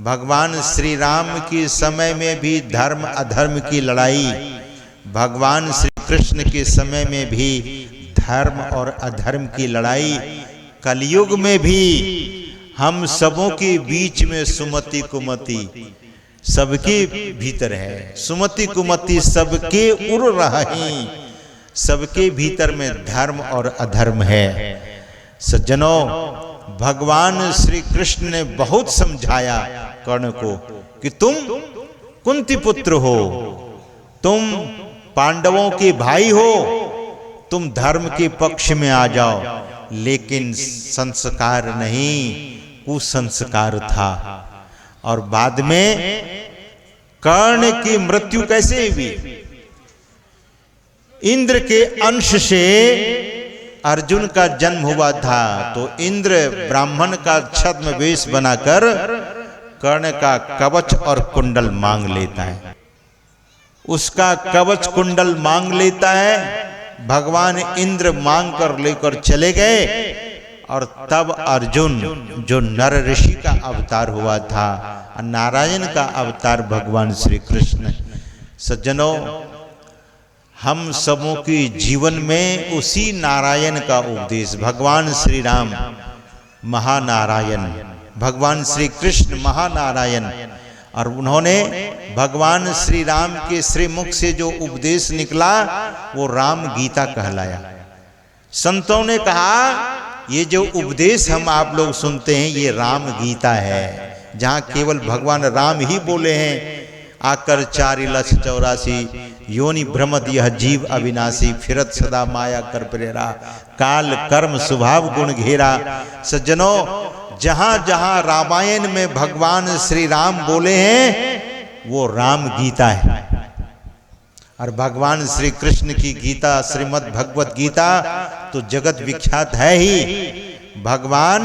भगवान श्री राम के समय में भी धर्म अधर्म की लड़ाई, भगवान श्री कृष्ण के समय में भी धर्म और अधर्म की लड़ाई, कलयुग में भी हम सबों के बीच में सुमति कुमति सबके भीतर है। सुमति कुमति सबके उड़ रही, सबके भीतर में धर्म और अधर्म है। सज्जनों, भगवान श्री कृष्ण ने बहुत समझाया कर्ण को कि तुम कुंती पुत्र हो, तुम पांडवों के भाई हो, तुम धर्म के पक्ष में आ जाओ, लेकिन संस्कार नहीं, कुसंस्कार था। और बाद में कर्ण की मृत्यु कैसे हुई? इंद्र के अंश से अर्जुन का जन्म हुआ था, तो इंद्र ब्राह्मण का छद्म वेश बनाकर कर्ण का कवच और कुंडल मांग लेता है। उसका कवच कुंडल मांग लेता है, भगवान इंद्र मांग कर लेकर चले गए। और तब अर्जुन, जो नर ऋषि का अवतार हुआ था, नारायण का अवतार भगवान श्री कृष्ण। सज्जनों, हम सबों के जीवन में उसी नारायण का उपदेश, भगवान श्री राम महानारायण, भगवान श्री कृष्ण महानारायण, और उन्होंने भगवान श्री राम के श्रीमुख से जो उपदेश निकला वो राम गीता कहलाया। संतों ने कहा ये जो उपदेश हम आप लोग सुनते हैं ये राम गीता है, जहाँ केवल भगवान राम ही बोले हैं, आकर 4,84 योनि भ्रमत यह जीव अविनाशी, फिरत सदा माया कर प्रेरा, काल कर्म स्वभाव गुण घेरा। सज्जनों, जहाँ जहाँ रामायण में भगवान श्री राम बोले हैं वो राम गीता है। और भगवान श्री कृष्ण की गीता, श्रीमद् भगवत गीता तो जगत विख्यात है ही। भगवान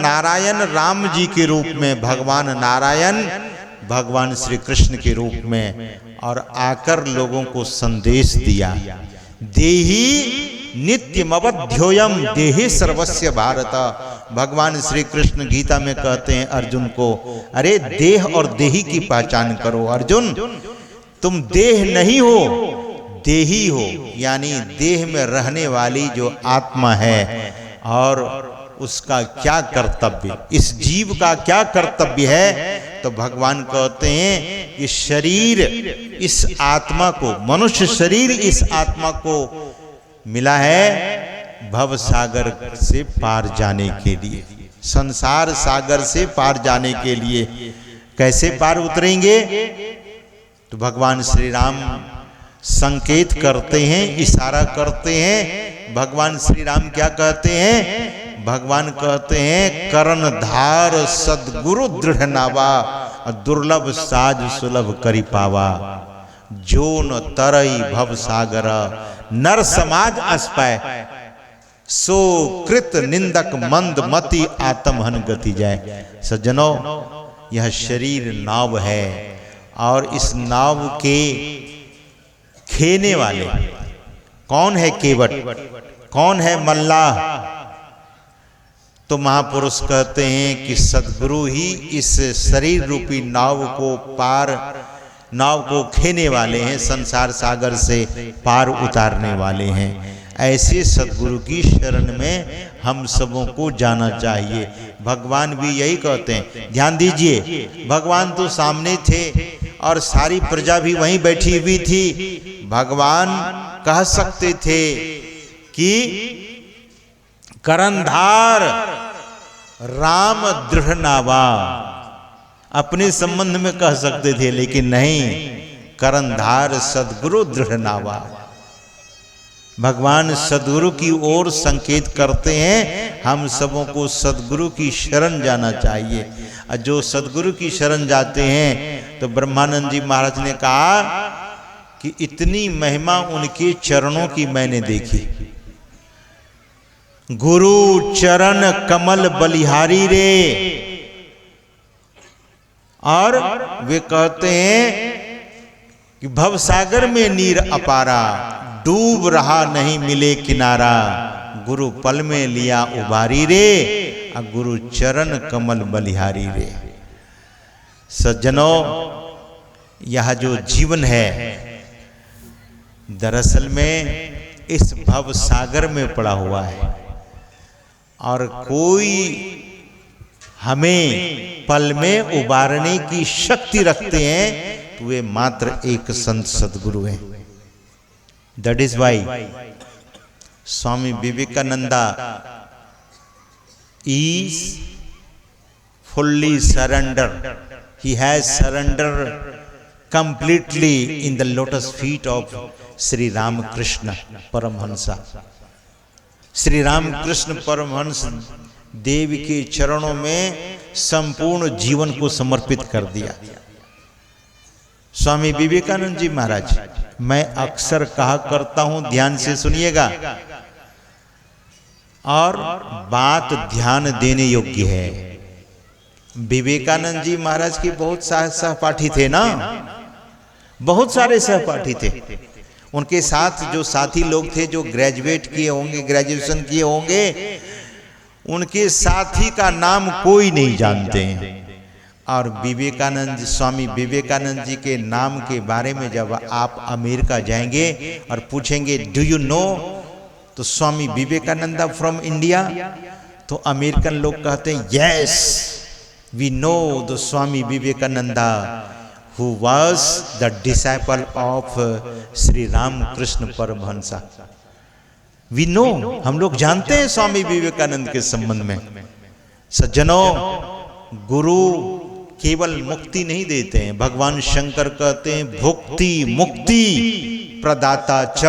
नारायण राम जी के रूप में, भगवान नारायण भगवान श्री कृष्ण के रूप में, और आकर लोगों को संदेश दिया, देहि नित्यमवध्योयम देहि सर्वस्य भारत। भगवान श्री कृष्ण गीता में कहते हैं अर्जुन को, अरे देह और देही की पहचान करो अर्जुन, तुम देह नहीं हो, देही हो, यानी देह में रहने वाली जो आत्मा है, और उसका क्या कर्तव्य, इस जीव का क्या कर्तव्य है। तो भगवान कहते हैं कि शरीर इस आत्मा को, मनुष्य शरीर इस आत्मा को मिला है भव सागर से पार जाने के लिए, संसार सागर से पार जाने के लिए। कैसे पार उतरेंगे? तो भगवान श्री राम संकेत करते हैं, इशारा करते हैं। भगवान श्री राम क्या कहते हैं? भगवान कहते हैं, करण धार सदगुरु दृढ़ नावा, दुर्लभ साज सुलभ करी पावा, जो न तरई भव सागर, नर समाज अस्पय, सो कृत निंदक मंद मति आत्महन गति जाए। सज्जनों, यह शरीर नाव है, और इस नाव के खेने वाले कौन है? केवट। कौन है? मल्लाह। तो महापुरुष कहते हैं कि सद्गुरु ही इस शरीर रूपी नाव को खेने वाले हैं, संसार सागर से पार उतारने वाले हैं। ऐसे सद्गुरु की शरण में हम सबों को जाना चाहिए। भगवान भी यही कहते हैं। ध्यान दीजिए, भगवान तो सामने थे और सारी प्रजा भी वहीं बैठी हुई थी। भगवान कह सकते थे कि करंधार राम दृढ़ नावा, अपने संबंध में कह सकते थे, लेकिन नहीं, करंधार सदगुरु दृढ़ नावा। भगवान सदगुरु की ओर संकेत करते हैं। हम सबों को सदगुरु की शरण जाना चाहिए। और जो सदगुरु की शरण जाते हैं, तो ब्रह्मानंद जी महाराज ने कहा कि इतनी महिमा उनके चरणों की मैंने देखी। गुरु चरण कमल बलिहारी रे। और वे कहते हैं कि भवसागर में नीर अपारा, डूब रहा नहीं मिले किनारा, गुरु पल में लिया उबारी रे। गुरु चरण कमल बलिहारी रे। सज्जनों, यह जो जीवन है दरअसल में इस भव सागर में पड़ा हुआ है, और कोई हमें पल में उबारने की शक्ति रखते हैं तो वे मात्र एक संत सदगुरु हैं। That is why Swami Vivekananda is fully surrendered. He has surrendered completely in the lotus feet of Sri Ramakrishna Paramhansa. Shri Ramakrishna Paramhansa Dev के चरणों में संपूर्ण जीवन को समर्पित कर दिया। स्वामी विवेकानंद जी महाराज, मैं अक्सर कहा करता हूं, ध्यान से सुनिएगा और बात ध्यान देने योग्य है। विवेकानंद जी महाराज के बहुत सहपाठी थे ना, बहुत सारे सहपाठी थे। उनके साथ जो साथी लोग थे जो ग्रेजुएट किए होंगे, ग्रेजुएशन किए होंगे, उनके साथी का नाम कोई नहीं जानते हैं। और विवेकानंद, स्वामी विवेकानंद जी के नाम के बारे में जब आप अमेरिका जाएंगे और पूछेंगे डू यू नो, तो स्वामी विवेकानंदा फ्रॉम इंडिया, तो अमेरिकन लोग कहते हैं yes we know the Swami Vivekananda who was the disciple of Shri Ramakrishna Paramahansa. We know, हम लोग जानते हैं स्वामी विवेकानंद के संबंध में। सज्जनों, गुरु केवल मुक्ति नहीं देते हैं, भगवान शंकर कहते हैं भुक्ति मुक्ति प्रदाता च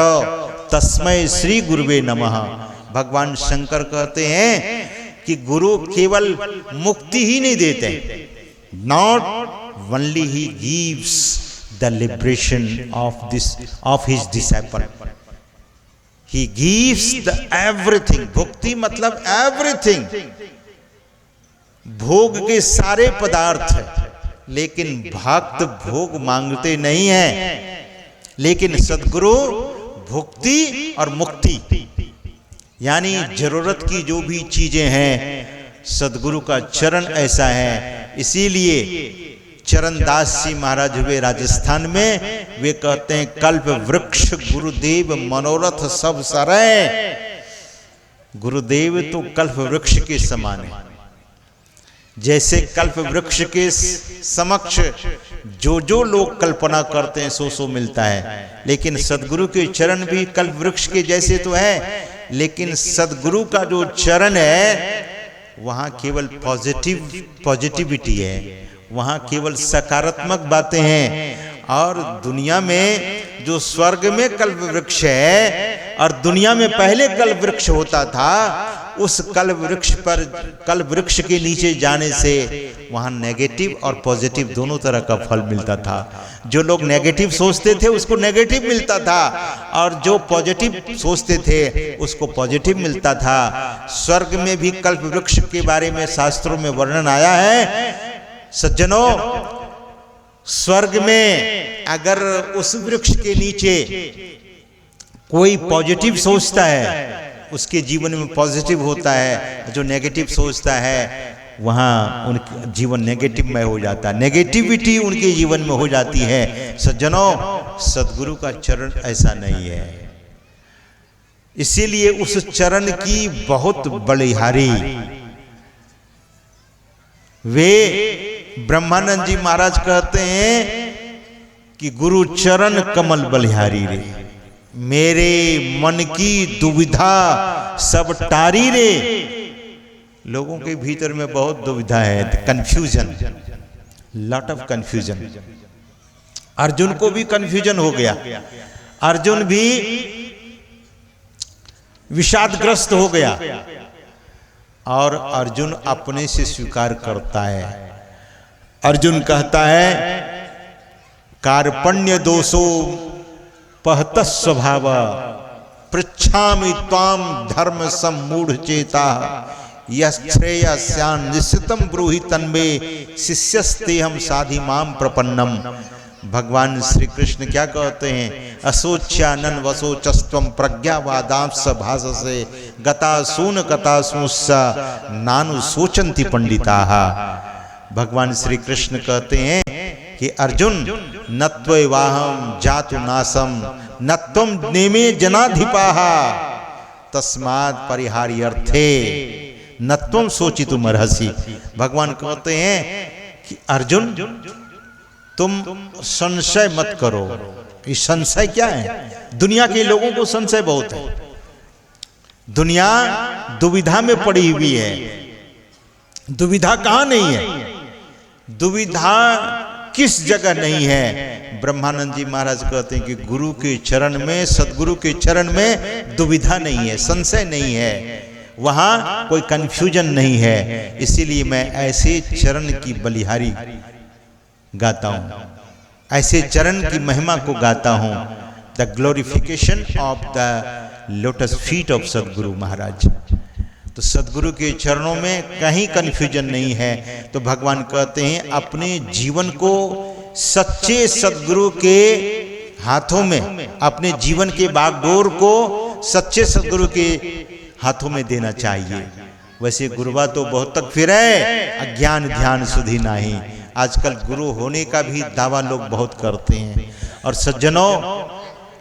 तस्मै श्री गुरुवे नमः। भगवान शंकर कहते हैं कि गुरु केवल मुक्ति ही नहीं देते, not only he gives the liberation of his disciple. He gives the everything. भुक्ति मतलब everything, भोग के सारे पदार्थ है, लेकिन भक्त भोग मांगते नहीं है। लेकिन सद्गुरु भुक्ति और मुक्ति, यानी जरूरत की जो भी चीजें हैं, सद्गुरु का चरण ऐसा है। इसीलिए चरणदास जी महाराज हुए राजस्थान में, वे कहते हैं कल्प वृक्ष गुरुदेव मनोरथ सब सरे। गुरुदेव तो कल्प वृक्ष के समान है। जैसे कल्प वृक्ष के समक्ष जो लोग कल्पना करते हैं सो मिलता है, लेकिन सदगुरु के चरण भी कल्प वृक्ष के जैसे तो है, लेकिन सदगुरु का जो चरण है वहां केवल पॉजिटिविटी है, वहां केवल सकारात्मक बातें हैं। और दुनिया में जो स्वर्ग में कल्प वृक्ष है और दुनिया में पहले कल्प वृक्ष होता था, उस कल्प वृक्ष पर, कल्प वृक्ष के नीचे जाने से वहां नेगेटिव और पॉजिटिव दोनों तरह का फल मिलता था। जो लोग नेगेटिव सोचते थे उसको नेगेटिव मिलता था, और जो पॉजिटिव सोचते थे उसको पॉजिटिव मिलता था। स्वर्ग में भी कल्प वृक्ष के बारे में शास्त्रों में वर्णन आया है। सज्जनों, स्वर्ग में अगर उस वृक्ष के नीचे कोई पॉजिटिव सोचता है उसके जीवन में पॉजिटिव होता है, जो नेगेटिव सोचता है वहां उनका जीवन नेगेटिव में हो जाता है, नेगेटिविटी उनके जीवन में हो जाती है। सज्जनों, सद्गुरु का चरण ऐसा नहीं है। इसीलिए उस चरण की बहुत बलिहारी वे ब्रह्मानंद जी महाराज कहते हैं कि गुरु चरण कमल बलिहारी रे, मेरे मन की दुविधा सब टारी रे। लोगों के भीतर में बहुत दुविधा है, confusion, lot of confusion. Arjun को भी कंफ्यूजन हो गया, अर्जुन भी विषादग्रस्त हो गया, और अर्जुन अपने से स्वीकार करता है। अर्जुन कहता है कार्पण्य दोषो पहत स्वभाव पृच्छामि त्वाम धर्म सम्मूढ़ चेता यश्रेयस्यान् निश्चितम ब्रूहि तन्मे शिष्यस्ते हम साधि माम प्रपन्नम। भगवान श्री कृष्ण क्या कहते हैं, असोच्यानन वसोचस्त्वम प्रज्ञावादांश भाषसे गतासून कथासूसा नानु सोचंती पंडिताः। भगवान श्री कृष्ण कहते हैं कि अर्जुन नत्वैवाहम जातु नासम नत्वम नेमे जनाधिपाः तस्मात् परिहार्यर्थे नत्वम सोचितुम अर्हसि। भगवान कहते हैं कि अर्जुन तुम संशय मत करो। ये संशय क्या है? दुनिया के लोगों को संशय बहुत है। दुनिया दुविधा में पड़ी हुई है। दुविधा कहाँ नहीं है? दुविधा किस जगह नहीं है? ब्रह्मानंद जी महाराज कहते हैं कि गुरु के चरण में, सदगुरु के चरण में दुविधा नहीं है, संशय नहीं है, वहां कोई कंफ्यूजन नहीं है। इसीलिए मैं ऐसे चरण की बलिहारी गाता हूं, ऐसे चरण की महिमा को गाता हूं। The glorification of the lotus feet of सदगुरु महाराज। तो सदगुरु के चरणों में कहीं कंफ्यूजन नहीं है। तो भगवान कहते हैं अपने जीवन को सच्चे सदगुरु के हाथों में, अपने जीवन के बागडोर को सच्चे सदगुरु के हाथों में देना चाहिए। वैसे गुरुवा तो बहुत तक फिर है, अज्ञान ध्यान सुधि नाही। आजकल गुरु होने का भी दावा लोग बहुत करते हैं। और सज्जनों,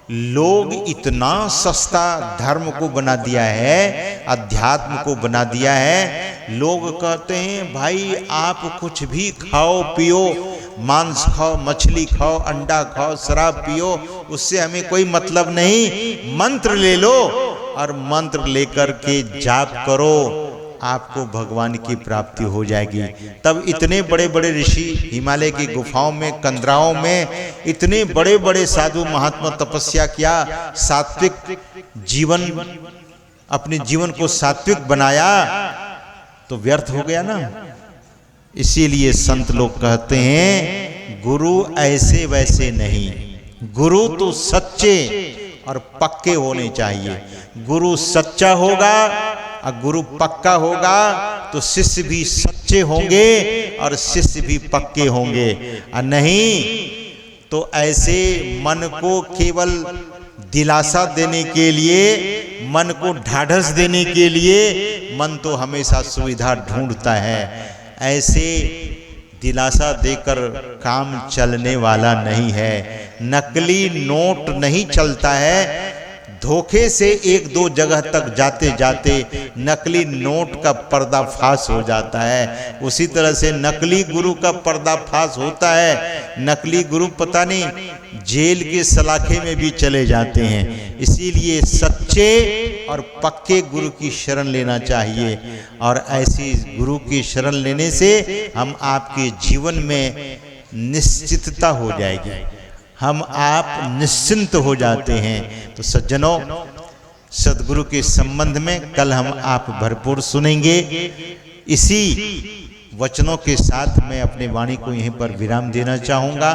लोग इतना सस्ता धर्म को बना दिया है, अध्यात्म को बना दिया है। लोग कहते हैं भाई आप कुछ भी खाओ पियो, मांस खाओ, मछली खाओ, अंडा खाओ, शराब पियो, उससे हमें कोई मतलब नहीं। मंत्र ले लो और मंत्र लेकर के जाप करो, आपको भगवान की प्राप्ति हो जाएगी। तब इतने बड़े बड़े ऋषि हिमालय की गुफाओं में, कंदराओं में इतने बड़े बड़े साधु महात्मा तपस्या किया, सात्विक जीवन, अपने जीवन को सात्विक बनाया, तो व्यर्थ हो गया ना। इसीलिए संत लोग कहते हैं गुरु ऐसे वैसे नहीं, गुरु तो सच्चे और पक्के होने चाहिए। गुरु सच्चा होगा और गुरु पक्का होगा तो शिष्य भी सच्चे होंगे और शिष्य भी पक्के होंगे। और नहीं तो ऐसे मन को केवल दिलासा देने के लिए, मन को ढाढ़स देने के लिए मन तो हमेशा सुविधा ढूंढता है। ऐसे दिलासा देकर काम चलने वाला नहीं है। नकली नोट नहीं चलता है। धोखे से एक दो जगह तक जाते जाते नकली नोट का पर्दाफाश हो जाता है। उसी तरह से नकली गुरु का पर्दाफाश होता है। नकली गुरु पता नहीं जेल के सलाखे में भी चले जाते हैं। इसीलिए सच्चे और पक्के गुरु की शरण लेना चाहिए। और ऐसी गुरु की शरण लेने से हम आपके जीवन में निश्चितता हो जाएगी, हम आप निश्चिंत हो जाते हैं। तो सज्जनों, सदगुरु के संबंध में कल हम आप भरपूर सुनेंगे। इसी वचनों के साथ मैं अपनी वाणी को यहीं पर विराम देना चाहूँगा।